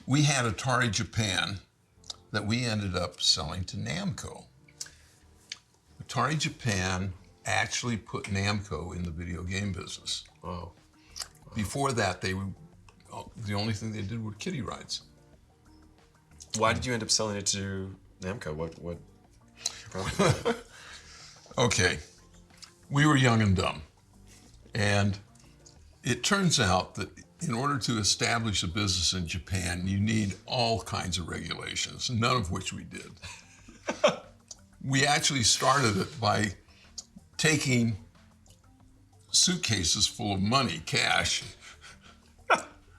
We had Atari Japan that we ended up selling to Namco. Atari Japan actually put Namco in the video game business. Wow. Before that, the only thing they did were kiddie rides. Why did you end up selling it to Namco? What prompted that? Okay, we were young and dumb. And it turns out that in order to establish a business in Japan, you need all kinds of regulations, none of which we did. We actually started it by taking suitcases full of money, cash,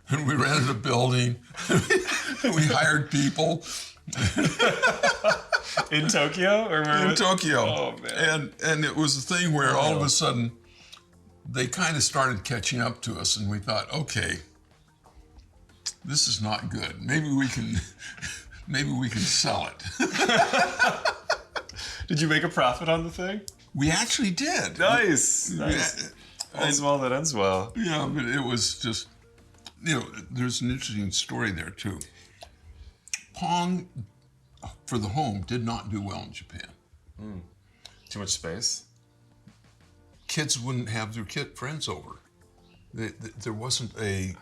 and we rented a building, and we hired people. In Tokyo? Or where? In Tokyo. Oh, man. And it was a thing where all of a sudden, they kind of started catching up to us, and we thought, okay, this is not good. Maybe we can sell it. Did you make a profit on the thing? We actually did. Nice. Nice. All's well that ends well. Yeah, but it was just, there's an interesting story there too. Pong for the home did not do well in Japan. Too much space? Kids wouldn't have their friends over. There wasn't a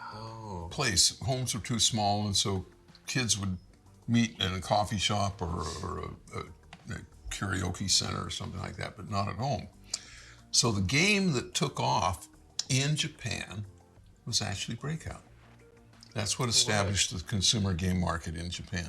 place. Homes were too small, and so kids would meet in a coffee shop or a karaoke center or something like that, but not at home. So the game that took off in Japan was actually Breakout. That's what established the consumer game market in Japan.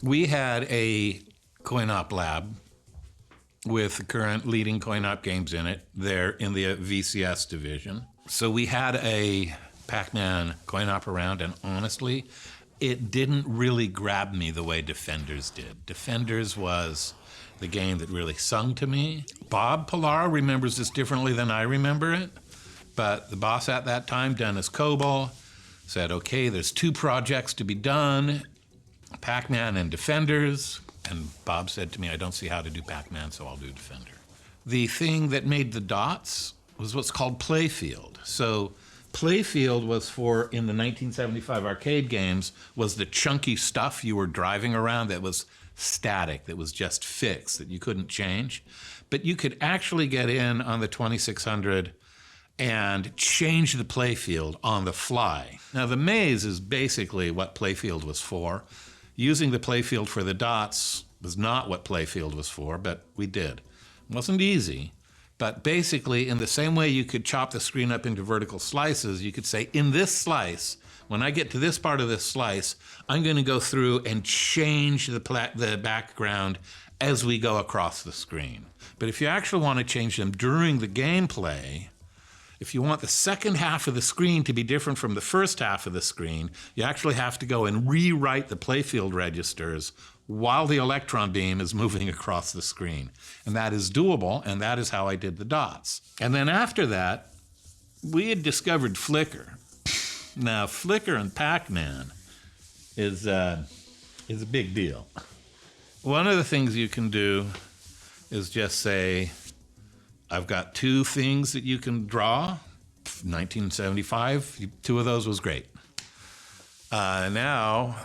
We had a coin-op lab with the current leading coin-op games in it there in the VCS division. So we had a Pac-Man coin-op around, and honestly, it didn't really grab me the way Defenders did. Defenders was the game that really sung to me. Bob Pilar remembers this differently than I remember it, but the boss at that time, Dennis Coble, said, okay, there's 2 projects to be done, Pac-Man and Defenders. And Bob said to me, I don't see how to do Pac-Man, so I'll do Defender. The thing that made the dots was what's called Playfield. So Playfield was for, in the 1975 arcade games, was the chunky stuff you were driving around that was static, that was just fixed, that you couldn't change. But you could actually get in on the 2600 and change the playfield on the fly. Now the maze is basically what Playfield was for. Using the playfield for the dots was not what Playfield was for, but we did. It wasn't easy, but basically in the same way you could chop the screen up into vertical slices, you could say, in this slice, when I get to this part of this slice, I'm going to go through and change the background as we go across the screen. But if you actually want to change them during the gameplay, if you want the second half of the screen to be different from the first half of the screen, you actually have to go and rewrite the playfield registers while the electron beam is moving across the screen. And that is doable, and that is how I did the dots. And then after that, we had discovered Flicker. Now, Flicker and Pac-Man is a big deal. One of the things you can do is just say, I've got 2 things that you can draw. 1975, 2 of those was great. Now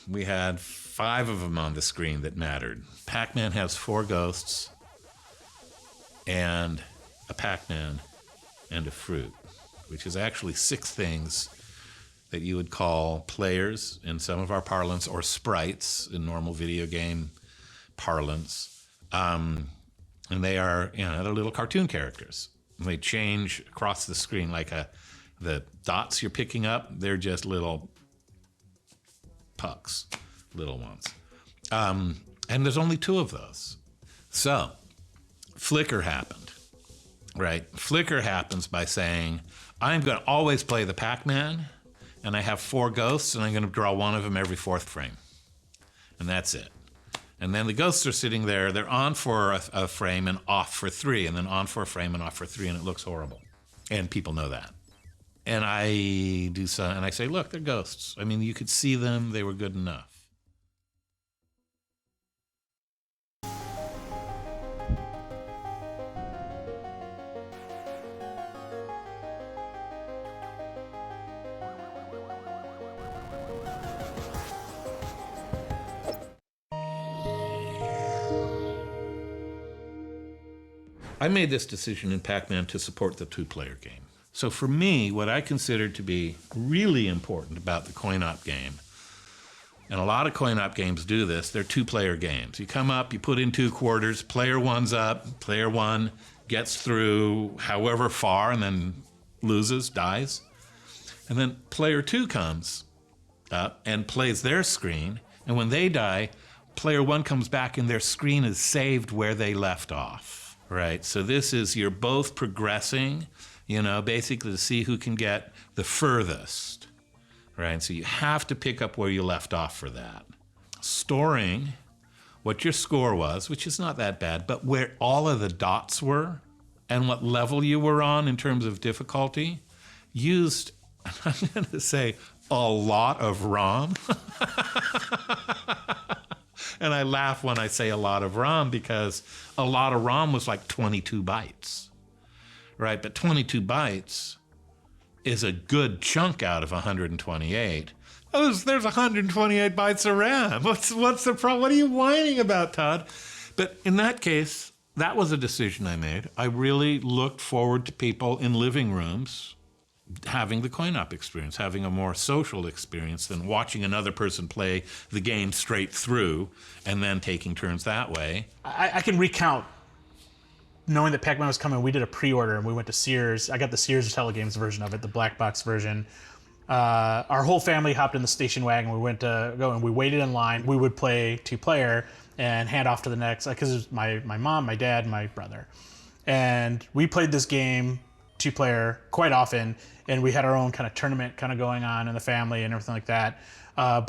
we had 5 of them on the screen that mattered. Pac-Man has 4 ghosts and a Pac-Man and a fruit, which is actually 6 things that you would call players in some of our parlance, or sprites in normal video game parlance. And they are, they're little cartoon characters. And they change across the screen like the dots you're picking up, they're just little pucks, little ones. And there's only 2 of those. So, Flicker happened, right? Flicker happens by saying, I'm going to always play the Pac-Man, and I have 4 ghosts, and I'm going to draw 1 of them every 4th frame. And that's it. And then the ghosts are sitting there, they're on for a frame and off for 3, and then on for a frame and off for 3, and it looks horrible. And people know that. And I do so, and I say, look, they're ghosts. I mean, you could see them, they were good enough. I made this decision in Pac-Man to support the 2-player game. So for me, what I considered to be really important about the coin-op game, and a lot of coin-op games do this, they're 2-player games. You come up, you put in 2 quarters, player 1's up, player 1 gets through however far and then loses, dies. And then player 2 comes up and plays their screen, and when they die, player 1 comes back and their screen is saved where they left off. right? So this is, you're both progressing, basically to see who can get the furthest, right? So you have to pick up where you left off for that. Storing what your score was, which is not that bad, but where all of the dots were and what level you were on in terms of difficulty, used, I'm going to say, a lot of ROM. And I laugh when I say a lot of ROM because a lot of ROM was like 22 bytes, right? But 22 bytes is a good chunk out of 128. There's 128 bytes of RAM. What's the problem? What are you whining about, Todd? But in that case, that was a decision I made. I really looked forward to people in living rooms having the coin-op experience, having a more social experience than watching another person play the game straight through and then taking turns that way. I can recount, knowing that Pac-Man was coming, we did a pre-order and we went to Sears. I got the Sears Telegames version of it, the black box version. Our whole family hopped in the station wagon. We went to go and we waited in line. We would play 2-player and hand off to the next, because it was my mom, my dad, and my brother. And we played this game 2-player quite often, and we had our own kind of tournament kind of going on in the family and everything like that. But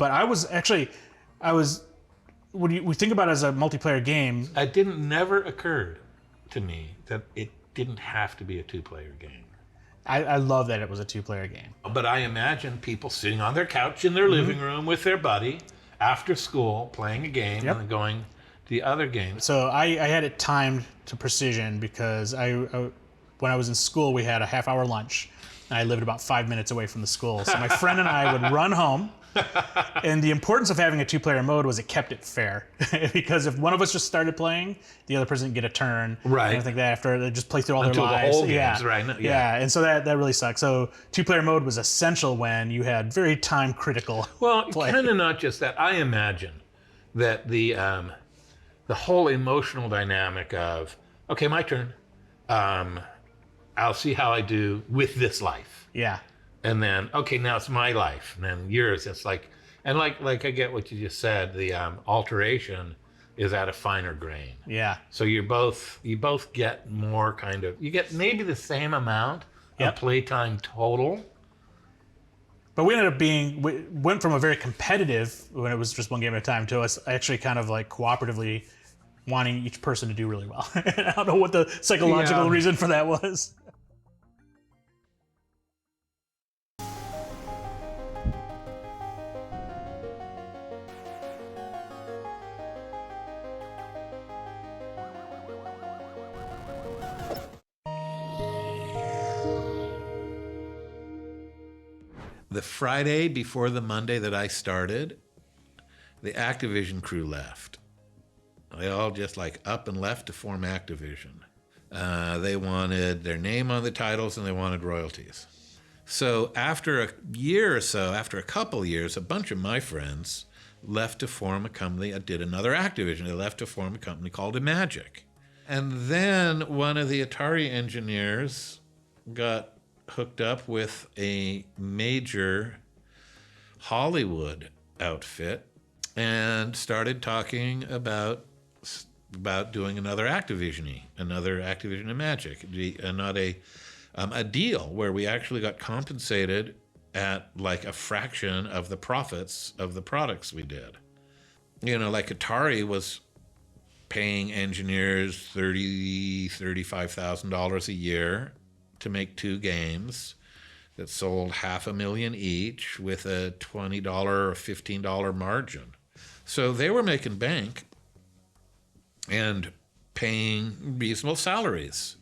when we think about it as a multiplayer game, It never occurred to me that it didn't have to be a 2-player game. I love that it was a 2-player game. But I imagine people sitting on their couch in their living room with their buddy after school playing a game and then going to the other game. So I had it timed to precision because when I was in school, we had a half-hour lunch. And I lived about 5 minutes away from the school. So my friend and I would run home. And the importance of having a 2-player mode was it kept it fair. Because if one of us just started playing, the other person didn't get a turn. Right. And I think that after they just play through all Until their the lives. whole games, right? Yeah. And so that really sucked. So 2-player mode was essential when you had very time critical. Well, play. kind of not just that. I imagine that the whole emotional dynamic of, okay, my turn. I'll see how I do with this life. Yeah. And then, okay, now it's my life. And then yours, it's like, and like I get what you just said, the alteration is at a finer grain. Yeah. So you both get more you get maybe the same amount of playtime total. But we ended up we went from a very competitive, when it was just one game at a time, to us actually kind of like cooperatively wanting each person to do really well. I don't know what the psychological reason for that was. The Friday before the Monday that I started, the Activision crew left. They all just up and left to form Activision. They wanted their name on the titles and they wanted royalties. So after a year or so, after a couple years, a bunch of my friends left to form a company that did another Activision. They left to form a company called Imagic. And then one of the Atari engineers got hooked up with a major Hollywood outfit and started talking about doing another Activision Imagic, not a deal where we actually got compensated at a fraction of the profits of the products we did. Atari was paying engineers $35,000 a year to make 2 games that sold $500,000 each with a $20 or $15 margin. So they were making bank and paying reasonable salaries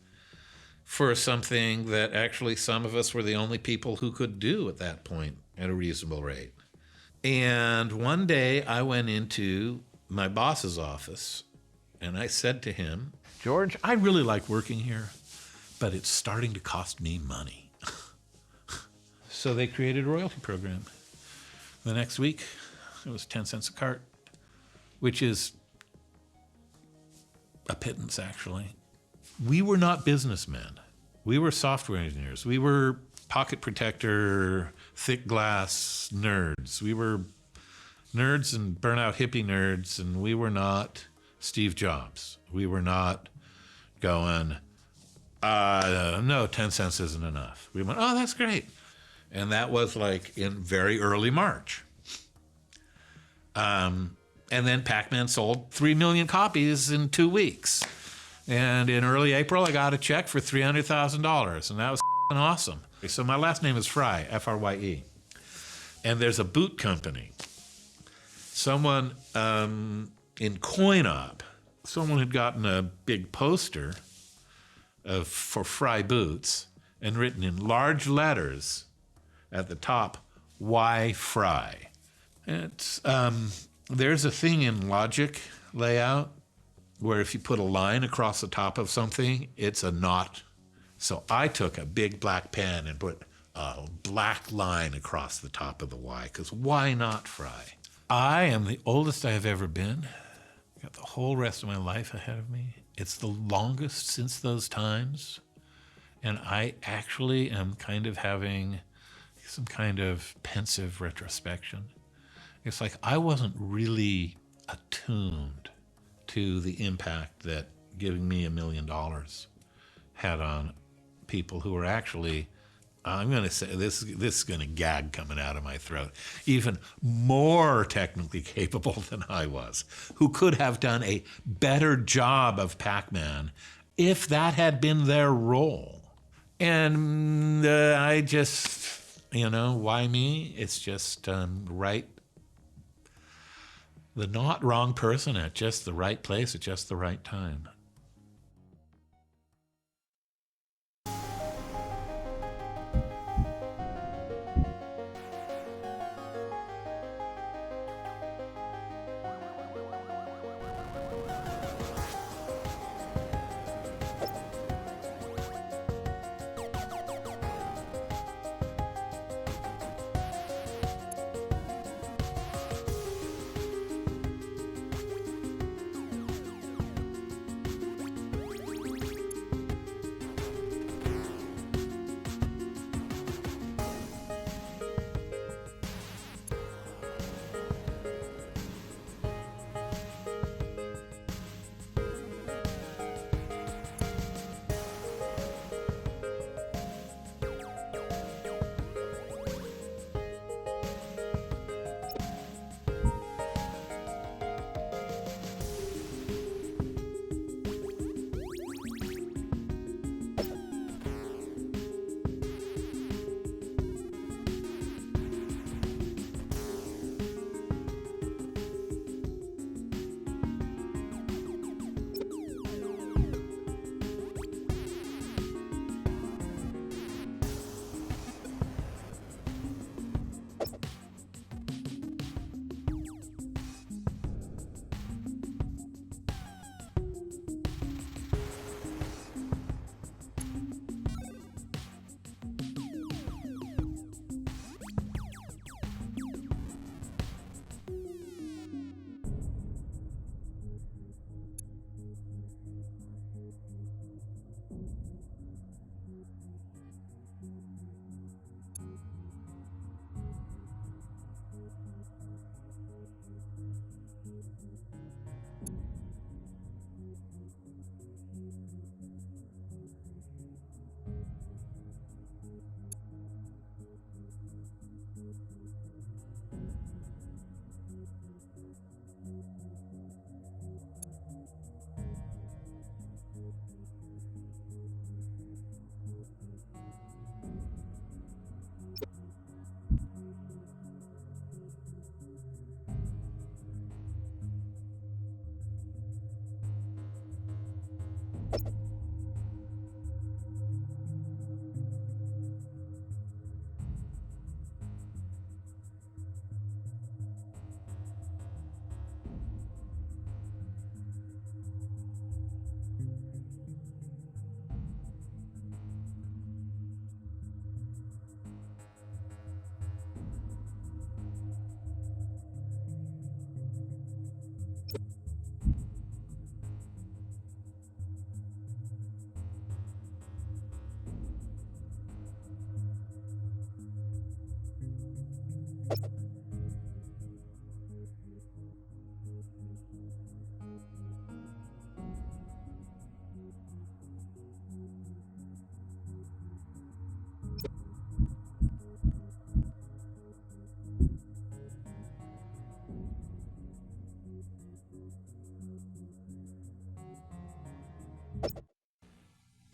for something that actually some of us were the only people who could do at that point at a reasonable rate. And one day I went into my boss's office and I said to him, "George, I really like working here, but it's starting to cost me money." So they created a royalty program. The next week, it was 10 cents a cart, which is a pittance, actually. We were not businessmen. We were software engineers. We were pocket protector, thick glass nerds. We were nerds and burnout hippie nerds, and we were not Steve Jobs. We were not going, no, 10 cents isn't enough. We went, oh, that's great. And that was like in very early March. And then Pac-Man sold 3 million copies in 2 weeks. And in early April, I got a check for $300,000, and that was awesome. So my last name is Fry, F-R-Y-E. And there's a boot company. Someone in coin-op, someone had gotten a big poster for Fry boots and written in large letters at the top, why Fry? It's, there's a thing in logic layout where if you put a line across the top of something, it's a not. So I took a big black pen and put a black line across the top of the Y, because why not Fry? I am the oldest I have ever been. I've got the whole rest of my life ahead of me. It's the longest since those times. And I actually am kind of having some kind of pensive retrospection. It's like I wasn't really attuned to the impact that giving me $1 million had on people who were actually, I'm going to say, this is going to gag coming out of my throat, even more technically capable than I was, who could have done a better job of Pac-Man if that had been their role. And I just, why me? It's just right. The not wrong person at just the right place at just the right time.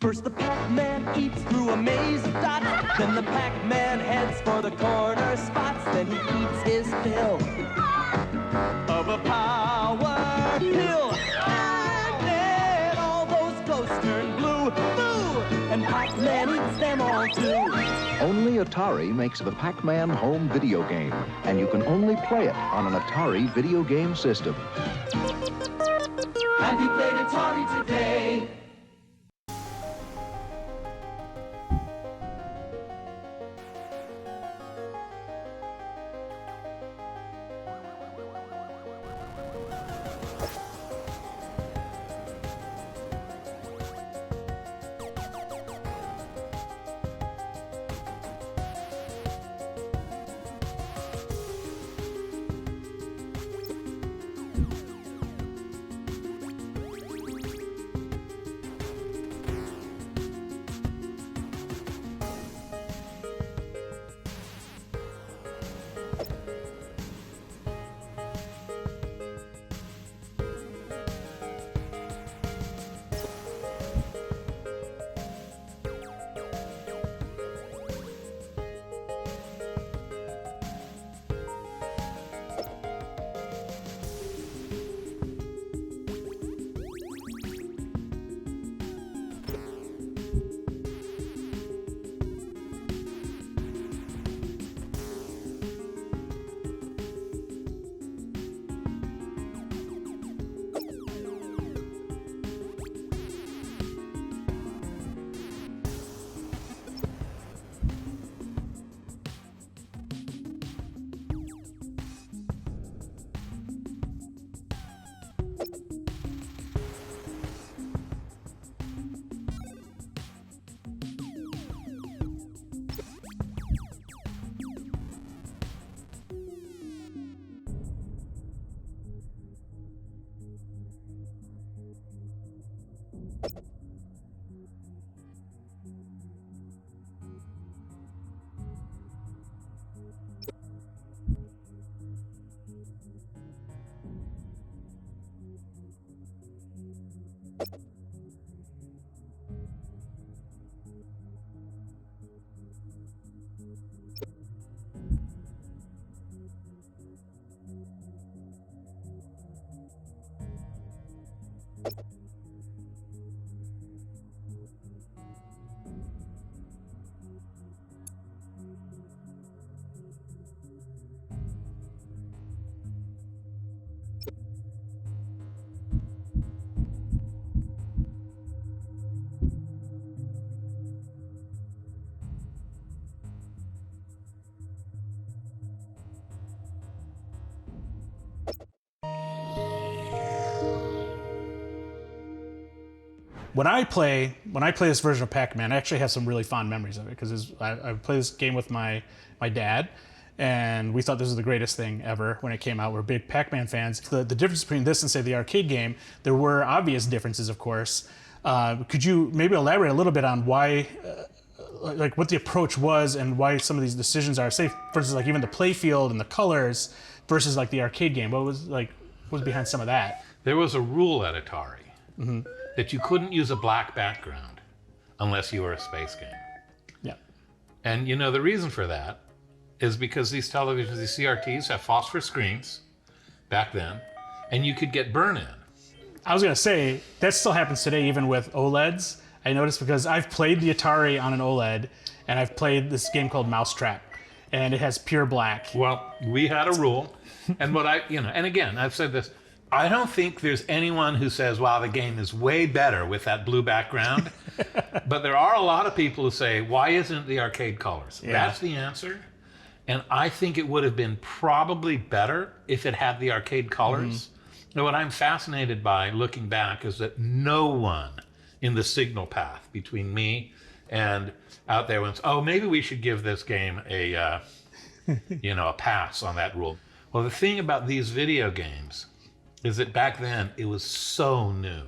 First the Pac-Man eats through a maze of dots. Then the Pac-Man heads for the corner spots. Then he eats his fill of a power pill. And then all those ghosts turn blue. Boo! And Pac-Man eats them all too. Only Atari makes the Pac-Man home video game, and you can only play it on an Atari video game system. Have you played Atari today? When I play this version of Pac-Man, I actually have some really fond memories of it because I played this game with my dad, and we thought this was the greatest thing ever when it came out. We're big Pac-Man fans. The difference between this and, say, the arcade game, there were obvious differences, of course. Could you maybe elaborate a little bit on why, like what the approach was and why some of these decisions are, say, for instance, like even the play field and the colors versus like the arcade game? What was behind some of that? There was a rule at Atari that you couldn't use a black background unless you were a space game. Yeah. And you know, the reason for that is because these televisions, these CRTs, have phosphorus screens back then, and you could get burn-in. I was gonna say, that still happens today even with OLEDs. I noticed because I've played the Atari on an OLED, and I've played this game called Mousetrap, and it has pure black. Well, we had a rule, and and again, I've said this, I don't think there's anyone who says, wow, the game is way better with that blue background. But there are a lot of people who say, why isn't it the arcade colors? Yeah. That's the answer. And I think it would have been probably better if it had the arcade colors. Now, what I'm fascinated by looking back is that no one in the signal path between me and out there went, oh, maybe we should give this game a, a pass on that rule. Well, the thing about these video games is that back then it was so new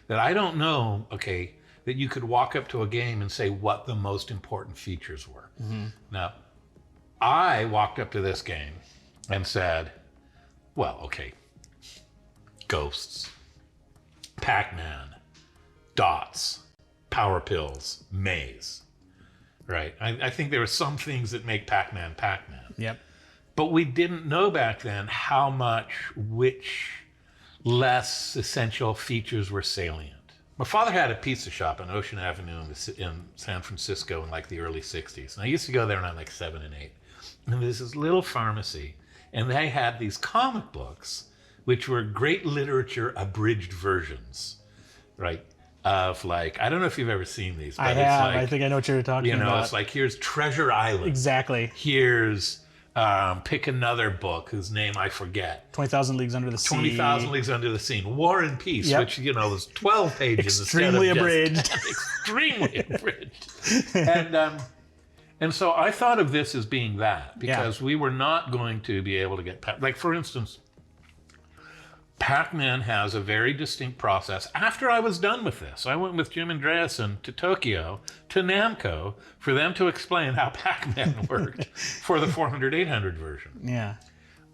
that I don't know, that you could walk up to a game and say what the most important features were. Now, I walked up to this game and said, well, ghosts, Pac-Man, dots, Power Pills, Maze, right? I think there are some things that make Pac-Man Pac-Man. Yep. But we didn't know back then how much which less essential features were salient. My father had a pizza shop on Ocean Avenue in San Francisco in like the early 60s. And I used to go there when I was like 7 and 8. And there's this little pharmacy, and they had these comic books, which were great literature abridged versions, right? Of like, I don't know if you've ever seen these, but I it's have. like, I think I know what you're talking about. it's like, here's Treasure Island. Exactly. Here's pick another book whose name I forget. 20,000 Leagues Under the Sea. 20,000 Leagues Under the Sea. War and Peace, Yep. which, was 12 pages. Extremely abridged. Extremely abridged. And so I thought of this as being that, because we were not going to be able to get, like for instance, Pac-Man has a very distinct process. After I was done with this, I went with Jim Andreasen to Tokyo, to Namco, for them to explain how Pac-Man worked for the 400-800 version. Yeah.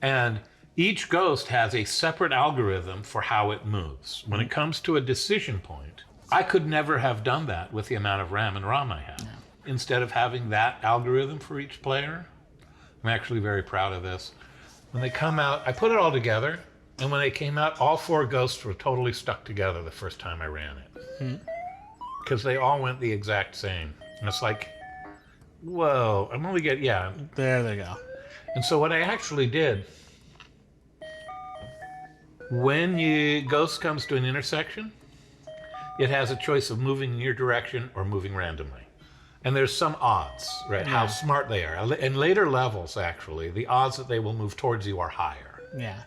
And each ghost has a separate algorithm for how it moves. When it comes to a decision point, I could never have done that with the amount of RAM and ROM I have. Instead of having that algorithm for each player, I'm actually very proud of this. When they come out, I put it all together, and when they came out, all 4 ghosts were totally stuck together the first time I ran it. Because they all went the exact same. And it's like, whoa, I'm only getting, There they go. And so what I actually did, when ghost comes to an intersection, it has a choice of moving in your direction or moving randomly. And there's some odds, right? How smart they are. In later levels, actually, the odds that they will move towards you are higher. Yeah.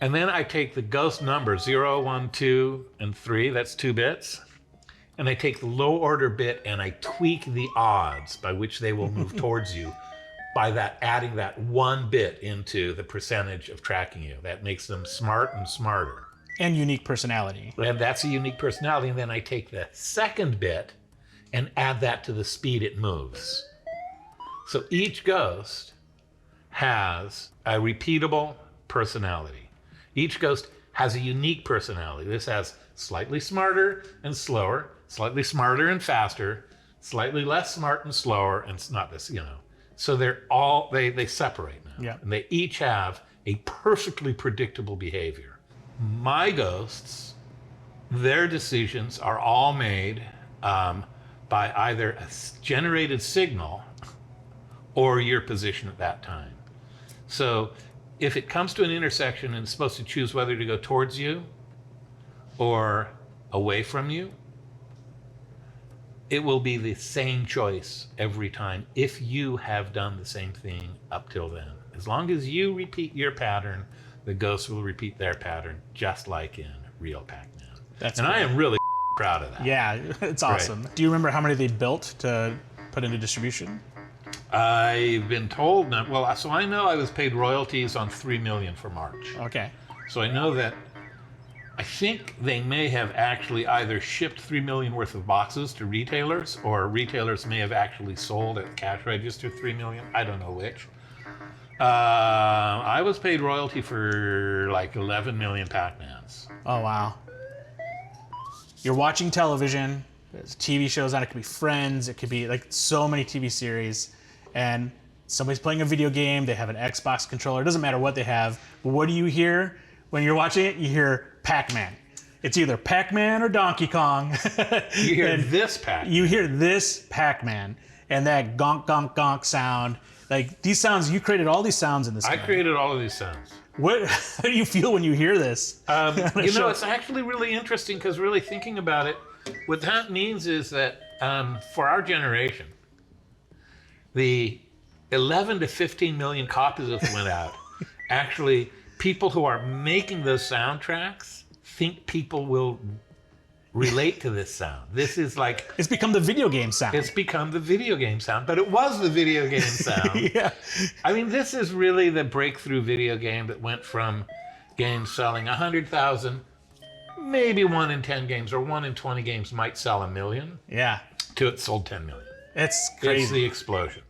And then I take the ghost number 0, 1, 2, and 3, that's 2 bits. And I take the low order bit and I tweak the odds by which they will move towards you by adding that 1 bit into the percentage of tracking you. That makes them smart and smarter. And unique personality. And that's a unique personality. And then I take the second bit and add that to the speed it moves. So each ghost has a repeatable personality. Each ghost has a unique personality. This has slightly smarter and slower, slightly smarter and faster, slightly less smart and slower, and it's not this, So they're all, they separate now. Yeah. And they each have a perfectly predictable behavior. My ghosts, their decisions are all made by either a generated signal or your position at that time. So if it comes to an intersection and it's supposed to choose whether to go towards you or away from you, it will be the same choice every time if you have done the same thing up till then. As long as you repeat your pattern, the ghosts will repeat their pattern, just like in real Pac-Man. And I am really proud of that. Yeah, it's awesome. Right. Do you remember how many they built to put into distribution? I've been told, so I know I was paid royalties on 3 million for March. Okay. So I know that, I think they may have actually either shipped 3 million worth of boxes to retailers, or retailers may have actually sold at the cash register 3 million. I don't know which. I was paid royalty for like 11 million Pac-Mans. Oh, wow. You're watching television, there's TV shows on, it could be Friends, it could be like so many TV series, and somebody's playing a video game, they have an Xbox controller, it doesn't matter what they have, but what do you hear when you're watching it? You hear Pac-Man. It's either Pac-Man or Donkey Kong. You hear this Pac-Man. You hear this Pac-Man, and that gonk, gonk, gonk sound. Like, these sounds, you created all these sounds in this game. I created all of these sounds. How do you feel when you hear this? It's actually really interesting, because really thinking about it, what that means is that for our generation, the 11 to 15 million copies that went out, actually, people who are making those soundtracks think people will relate to this sound. This is like... It's become the video game sound. It's become the video game sound, but it was the video game sound. Yeah. I mean, this is really the breakthrough video game that went from games selling 100,000, maybe 1 in 10 games or 1 in 20 games might sell 1 million. Yeah. To it sold 10 million. It's crazy. It's the explosion.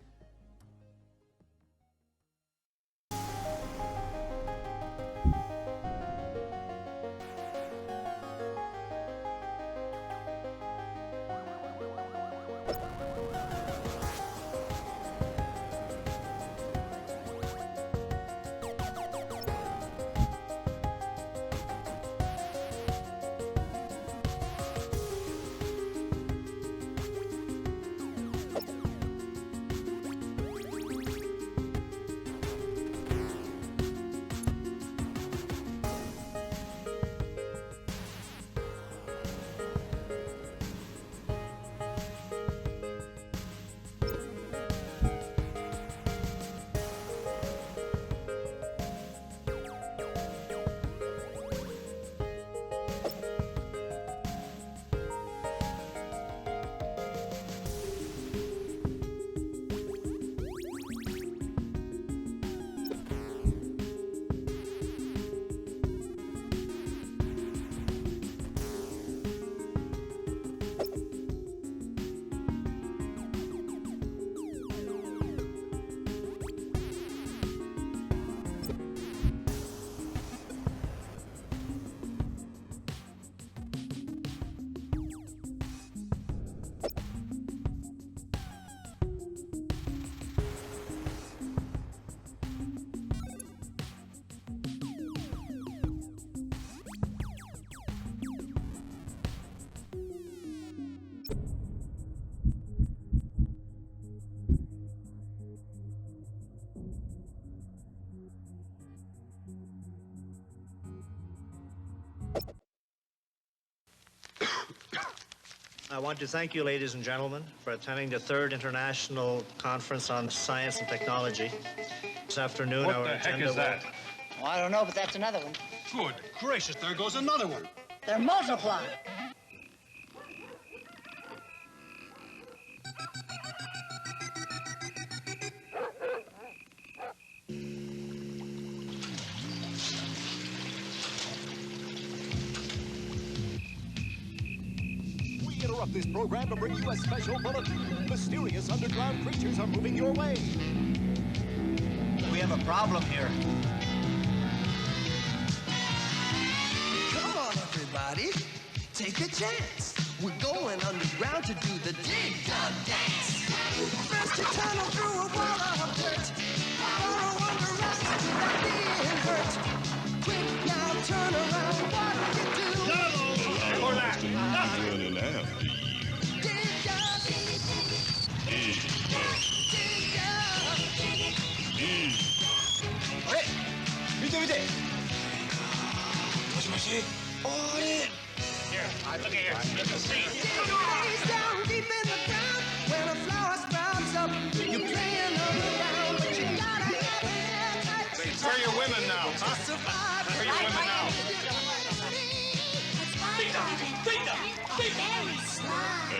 I want to thank you, ladies and gentlemen, for attending the 3rd International Conference on Science and Technology. This afternoon, What the heck is that? Well, I don't know, but that's another one. Good gracious, there goes another one. They're multiplying. We interrupt this program to bring you a special bulletin. Mysterious underground creatures are moving your way. We have a problem here. Come on, everybody. Take a chance. We're going underground to do the dig dug dance. First you tunnel through a wall of dirt. Burrow under rocks without being hurt. Quick now, turn around. What do you do? For that. Running after you. Dig dug. Dig dug. Hey, 見て見て。もしもし。おい。Here, look here. Let me see. Dig down deep in the ground. When a flower sprouts up, you're playing around, but you gotta have it tight. Say, where are your women now, huh? Where are your women now?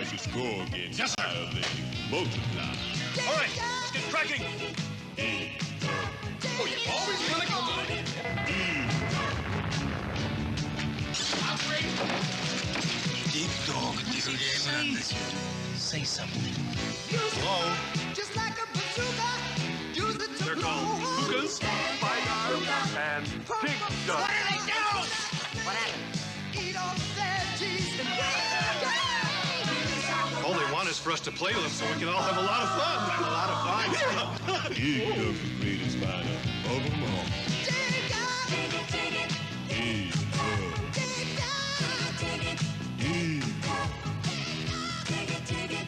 As your score gets Yes, sir. higher, they multiply. All right, let's get cracking. Oh, you always gonna come on. Deep dog, Say something. Hello? Just like a bazooka. Use it to They're called hookahs, firearms, and pig dog. What are they doing? What happened? Eat all the veggies and All they want is for us to play with them so we can all have a lot of fun. A lot of fun. Dig dug the greatest fighter of them all. dig up. Dig dug. Dig up. Dig dug. Can you dig it?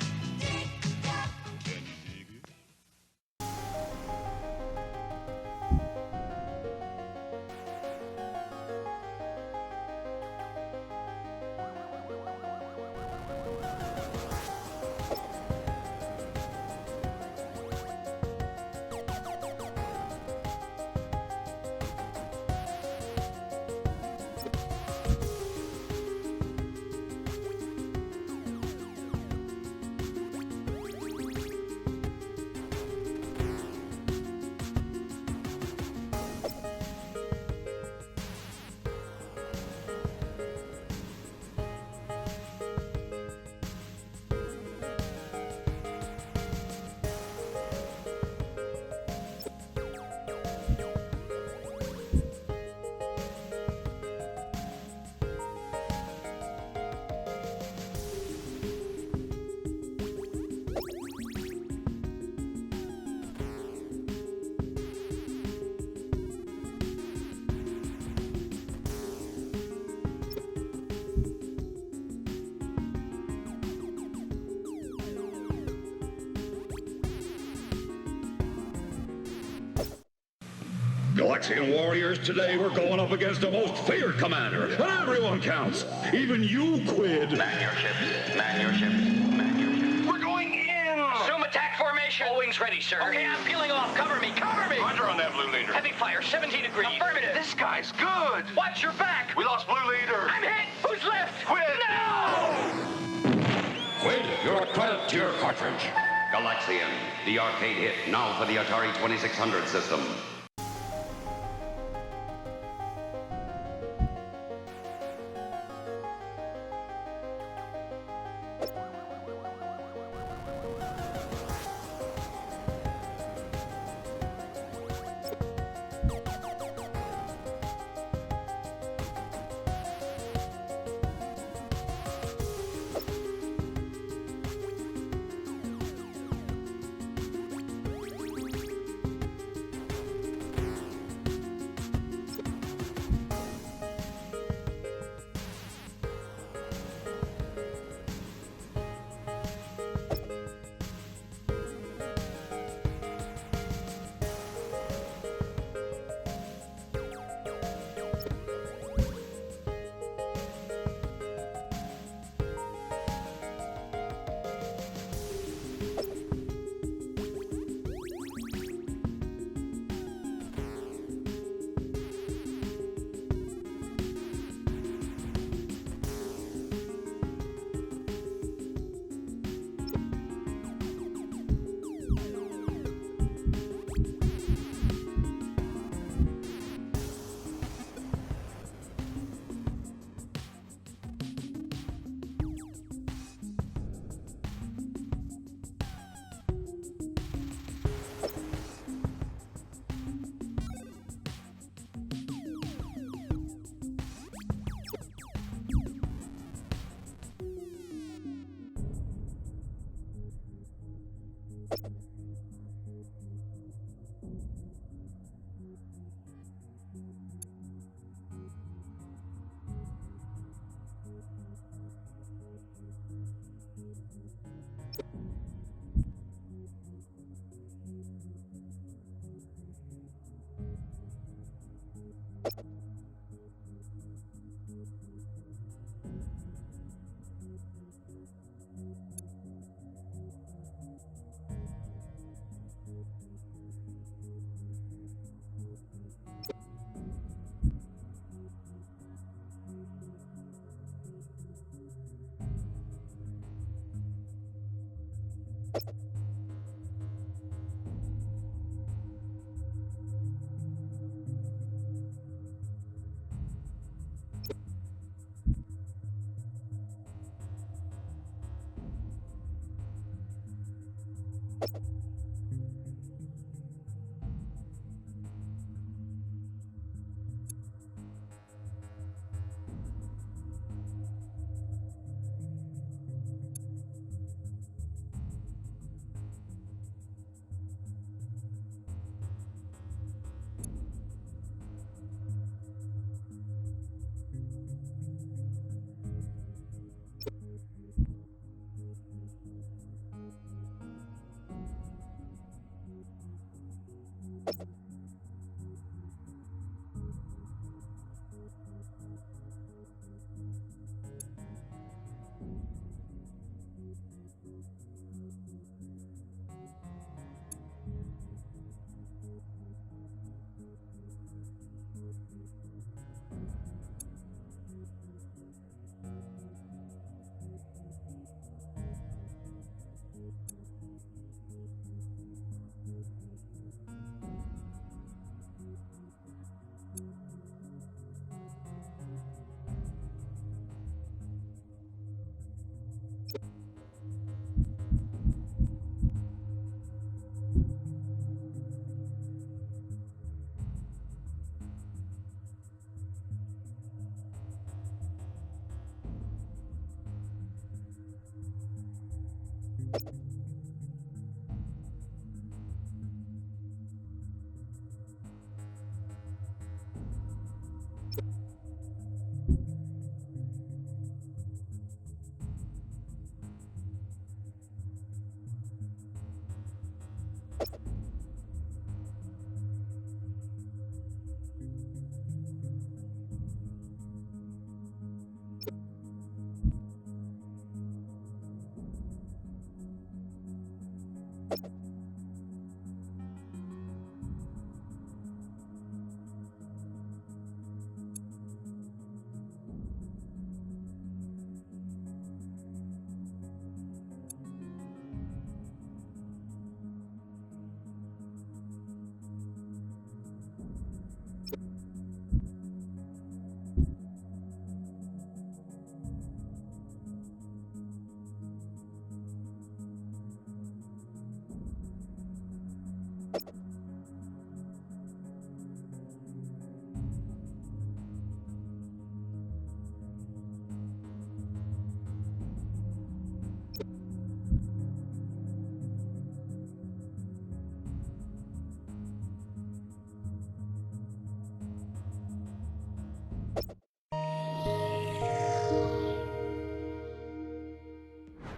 Galaxian warriors, today we're going up against the most feared commander, and everyone counts. Even you, Quid. Man your ships. Man your ships. Man your ships. We're going in! Assume attack formation. All wings ready, sir. Okay, I'm peeling off. Cover me. Cover me! Roger on that, Blue Leader. Heavy fire, 17 degrees. Affirmative. This guy's good. Watch your back. We lost Blue Leader. I'm hit. Who's left? Quid. No! Quid, you're a credit to your cartridge. Galaxian, the arcade hit, now for the Atari 2600 system.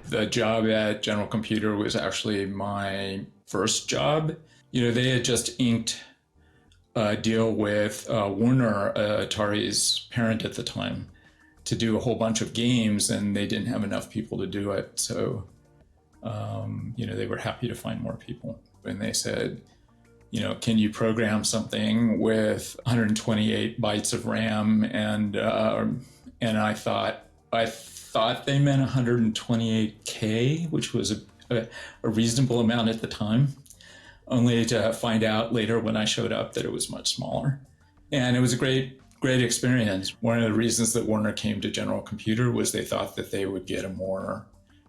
The job at General Computer was actually my first job. You know, they had just inked a deal with Warner, Atari's parent at the time, to do a whole bunch of games, and they didn't have enough people to do it. So, you know, they were happy to find more people. And they said, you know, can you program something with 128 bytes of RAM? And I thought they meant 128K, which was a reasonable amount at the time, only to find out later when I showed up that it was much smaller. And it was a great experience. One of the reasons that Warner came to General Computer was they thought that they would get a more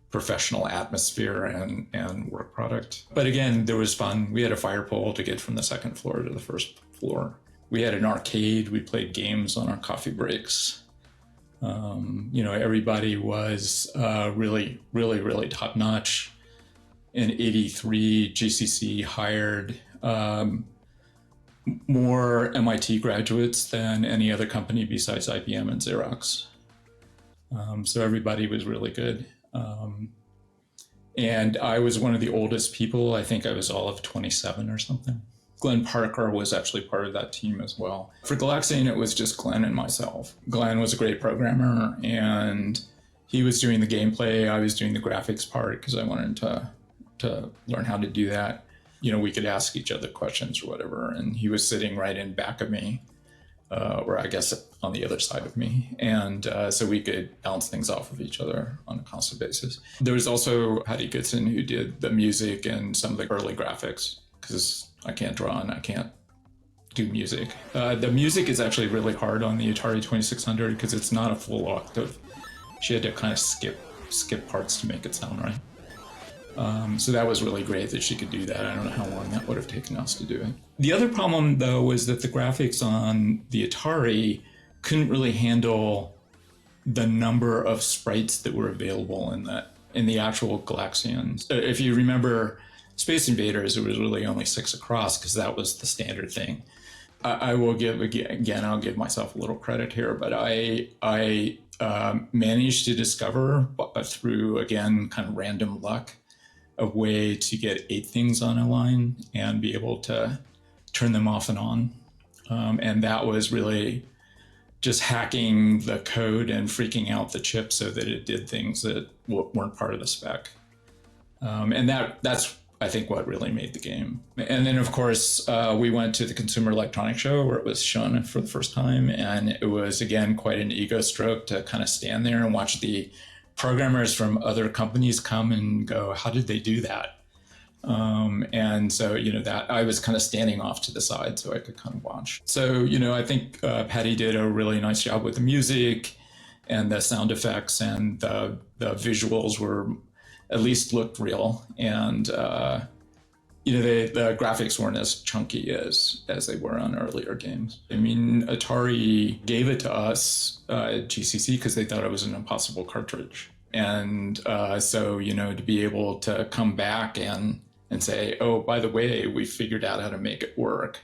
professional atmosphere and work product. But again, there was fun. We had a fire pole to get from the second floor to the first floor. We had an arcade. We played games on our coffee breaks. You know, everybody was really top notch. in '83, GCC hired more MIT graduates than any other company besides IBM and Xerox. So everybody was really good. And I was one of the oldest people. I think I was all of 27 or something. Glenn Parker was actually part of that team as well. For Galaxian, it was just Glenn and myself. Glenn was a great programmer, and he was doing the gameplay. I was doing the graphics part because I wanted to learn how to do that. You know, we could ask each other questions or whatever, and he was sitting right in back of me, or I guess on the other side of me. And so we could bounce things off of each other on a constant basis. There was also Patty Goodson, who did the music and some of the early graphics, because I can't draw and I can't do music. The music is actually really hard on the Atari 2600 because it's not a full octave. She had to kind of skip parts to make it sound right. So that was really great that she could do that. I don't know how long that would have taken us to do it. The other problem, though, was that the graphics on the Atari couldn't really handle the number of sprites that were available in the actual Galaxians. If you remember Space Invaders, it was really only 6 across because that was the standard thing. I will give, again, I'll give myself a little credit here, but I managed to discover through, again, kind of random luck, a way to get 8 things on a line and be able to turn them off and on. And that was really just hacking the code and freaking out the chip so that it did things that weren't part of the spec. And that's, I think, what really made the game. And then, of course, we went to the Consumer Electronics Show where it was shown for the first time. And it was, again, quite an ego stroke to kind of stand there and watch the programmers from other companies come and go, how did they do that? And so, you know, that I was kind of standing off to the side so I could kind of watch. So, you know, I think Patty did a really nice job with the music and the sound effects, and the visuals were at least looked real. And, you know, the graphics weren't as chunky as they were on earlier games. I mean, Atari gave it to us at GCC because they thought it was an impossible cartridge. And so, you know, to be able to come back and say, oh, by the way, we figured out how to make it work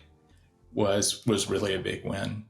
was really a big win.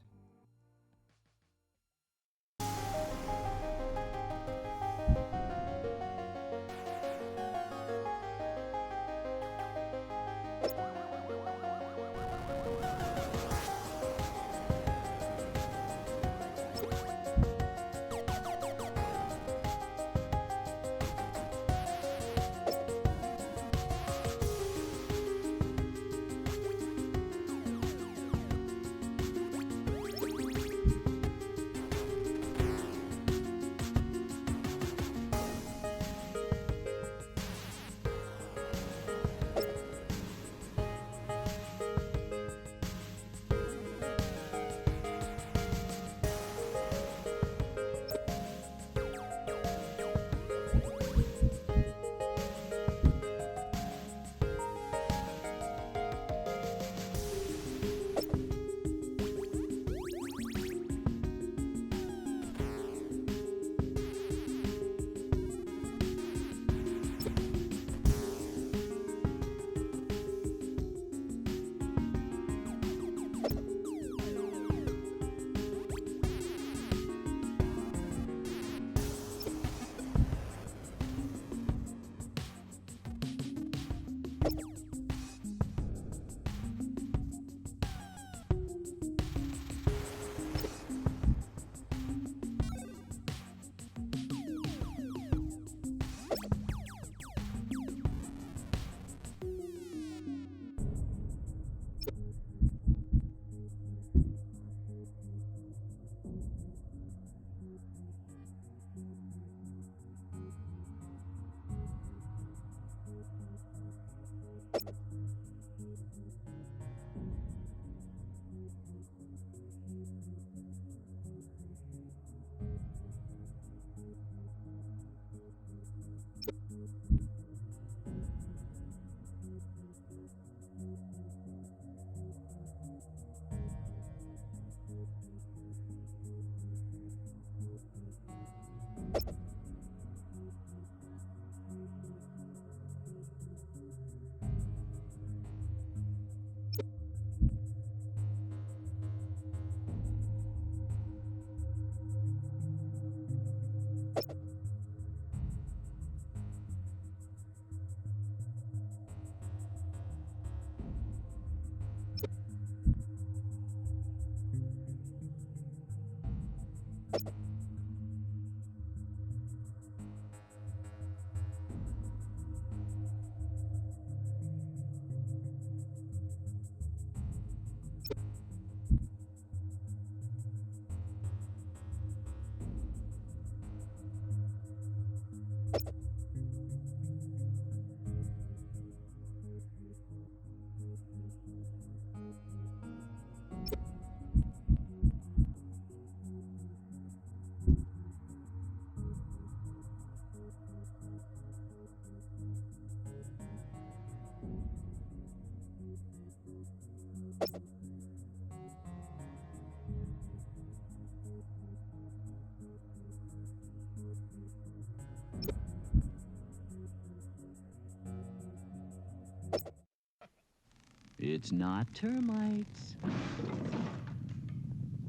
It's not termites.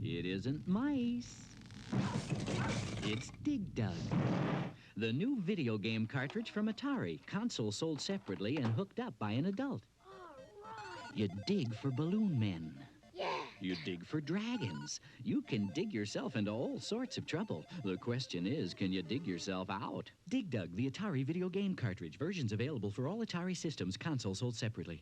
It isn't mice. It's Dig Dug, the new video game cartridge from Atari. Console sold separately and hooked up by an adult. You dig for balloon men. You dig for dragons. You can dig yourself into all sorts of trouble. The question is, can you dig yourself out? Dig Dug, the Atari video game cartridge. Versions available for all Atari systems. Console sold separately.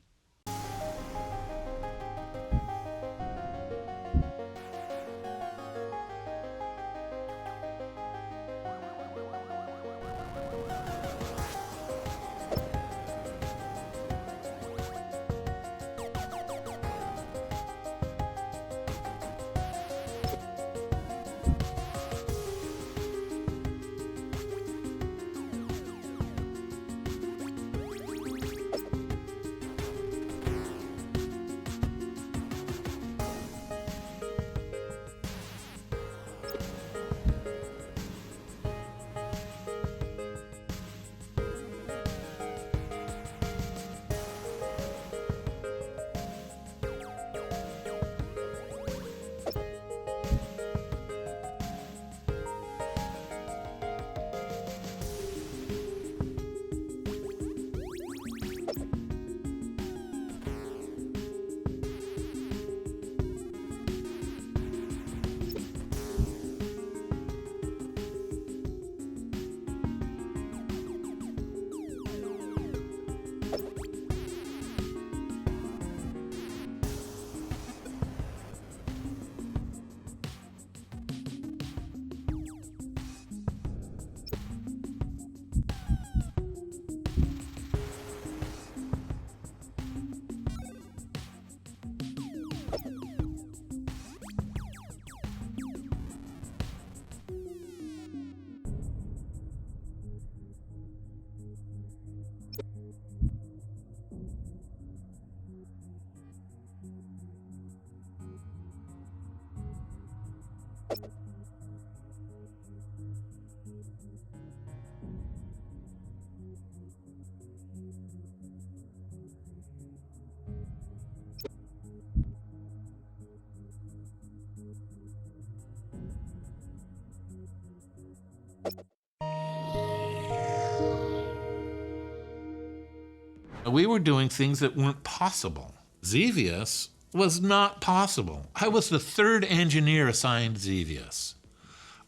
We were doing things that weren't possible. Xevious was not possible. I was the third engineer assigned Xevious.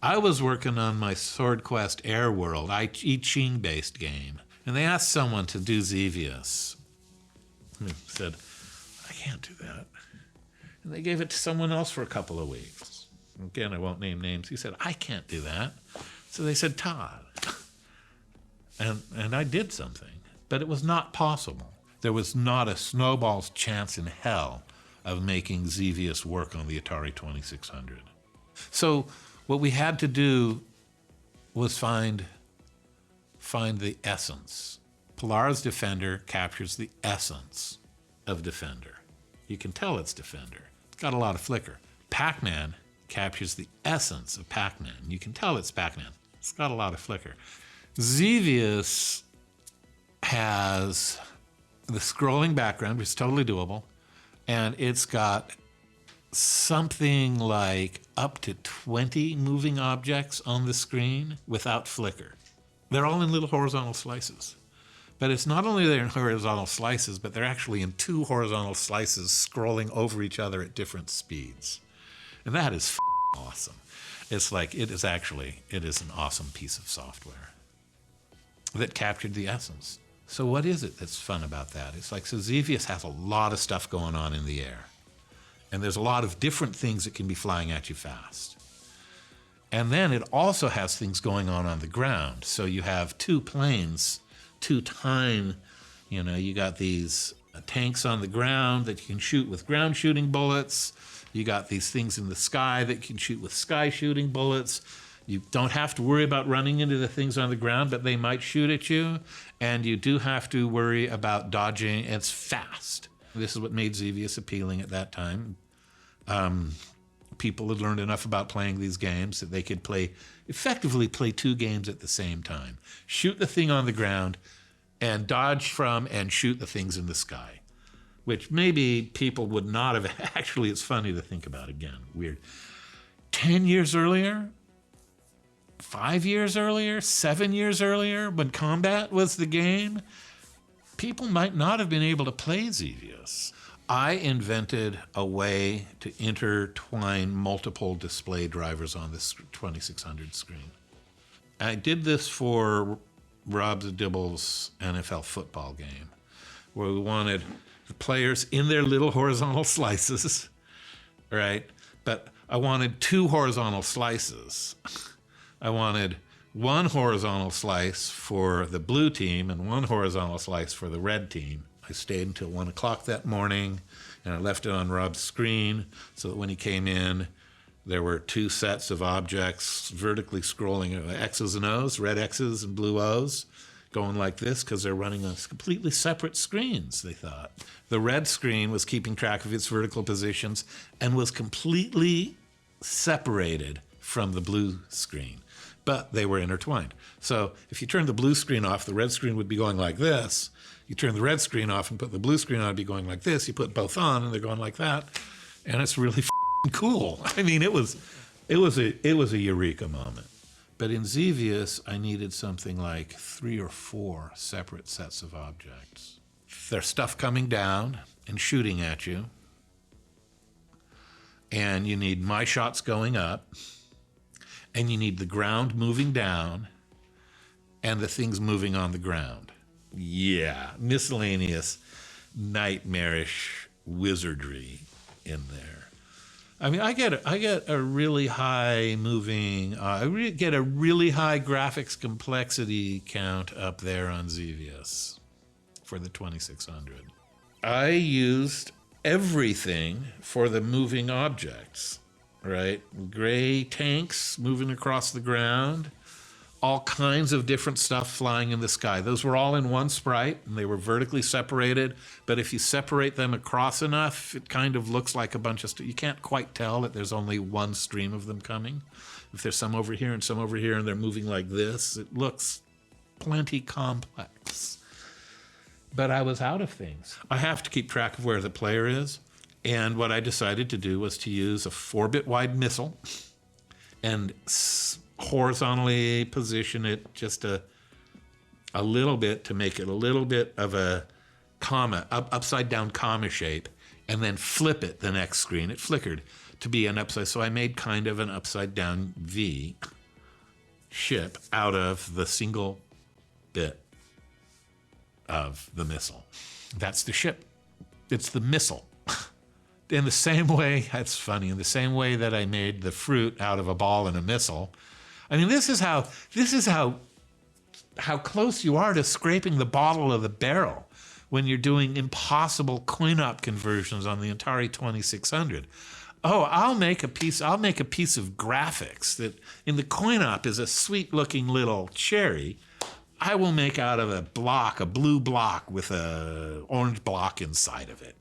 I was working on my Sword Quest Air World, I Ching-based game, and they asked someone to do Xevious. He said, I can't do that. And they gave it to someone else for a couple of weeks. Again, I won't name names. He said, I can't do that. So they said, Todd. And I did something. But it was not possible. There was not a snowball's chance in hell of making Xevious work on the Atari 2600. So what we had to do was find the essence. Polaris Defender captures the essence of Defender. You can tell it's Defender. It's got a lot of flicker. Pac-Man captures the essence of Pac-Man. You can tell it's Pac-Man. It's got a lot of flicker. Xevious has the scrolling background, which is totally doable, and it's got something like up to 20 moving objects on the screen without flicker. They're all in little horizontal slices. But it's not only they're in horizontal slices, but they're actually in two horizontal slices scrolling over each other at different speeds. And that is awesome. It's like, it is an awesome piece of software that captured the essence. So what is it that's fun about that? It's like, so Xevious has a lot of stuff going on in the air. And there's a lot of different things that can be flying at you fast. And then it also has things going on the ground. So you have two planes, you got these tanks on the ground that you can shoot with ground shooting bullets. You got these things in the sky that you can shoot with sky shooting bullets. You don't have to worry about running into the things on the ground, but they might shoot at you. And you do have to worry about dodging. It's fast. This is what made Xevious appealing at that time. People had learned enough about playing these games that they could effectively play two games at the same time. Shoot the thing on the ground and dodge from and shoot the things in the sky which maybe people would not have. Actually, it's funny to think about again. Weird. 10 years earlier, 5 years earlier, 7 years earlier, when Combat was the game, people might not have been able to play Xevious. I invented a way to intertwine multiple display drivers on this 2600 screen. I did this for Rob Dibble's NFL football game, where we wanted the players in their little horizontal slices, right? But I wanted 2 horizontal slices. I wanted 1 horizontal slice for the blue team and 1 horizontal slice for the red team. I stayed until 1 o'clock that morning, and I left it on Rob's screen so that when he came in, there were 2 sets of objects vertically scrolling, X's and O's, red X's and blue O's, going like this because they're running on completely separate screens, they thought. The red screen was keeping track of its vertical positions and was completely separated from the blue screen, but they were intertwined. So if you turn the blue screen off, the red screen would be going like this. You turn the red screen off and put the blue screen on, it'd be going like this. You put both on and they're going like that. And it's really cool. I mean, it was a eureka moment. But in Xevious, I needed something like 3 or 4 separate sets of objects. There's stuff coming down and shooting at you. And you need my shots going up. And you need the ground moving down and the things moving on the ground. Yeah, miscellaneous, nightmarish wizardry in there. I mean, I get a really high moving, get a really high graphics complexity count up there on Xevious for the 2600. I used everything for the moving objects, right? Gray tanks moving across the ground, all kinds of different stuff flying in the sky. Those were all in one sprite, and they were vertically separated. But if you separate them across enough, it kind of looks like a bunch of stuff. You can't quite tell that there's only one stream of them coming. If there's some over here and some over here, and they're moving like this, it looks plenty complex. But I was out of things. I have to keep track of where the player is. And what I decided to do was to use a 4-bit wide missile and horizontally position it just a little bit to make it a little bit of a comma, upside down comma shape, and then flip it the next screen. It flickered to be an upside. So I made kind of an upside down V ship out of the single bit of the missile. That's the ship. It's the missile. In the same way, that's funny, in the same way that I made the fruit out of a ball and a missile. I mean, this is how close you are to scraping the bottom of the barrel when you're doing impossible coin-op conversions on the Atari 2600. Oh, I'll make a piece of graphics that in the coin-op is a sweet-looking little cherry. I will make out of a blue block with a orange block inside of it.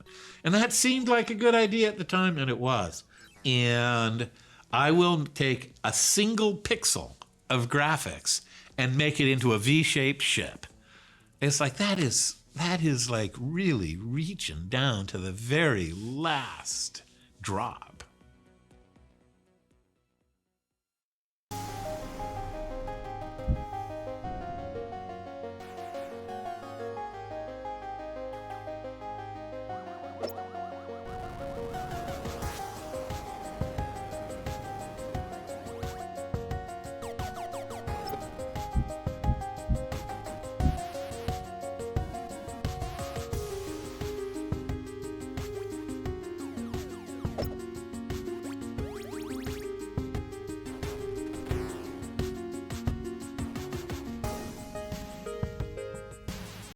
And that seemed like a good idea at the time, and it was. And I will take a single pixel of graphics and make it into a V-shaped ship. It's like that is like really reaching down to the very last drop.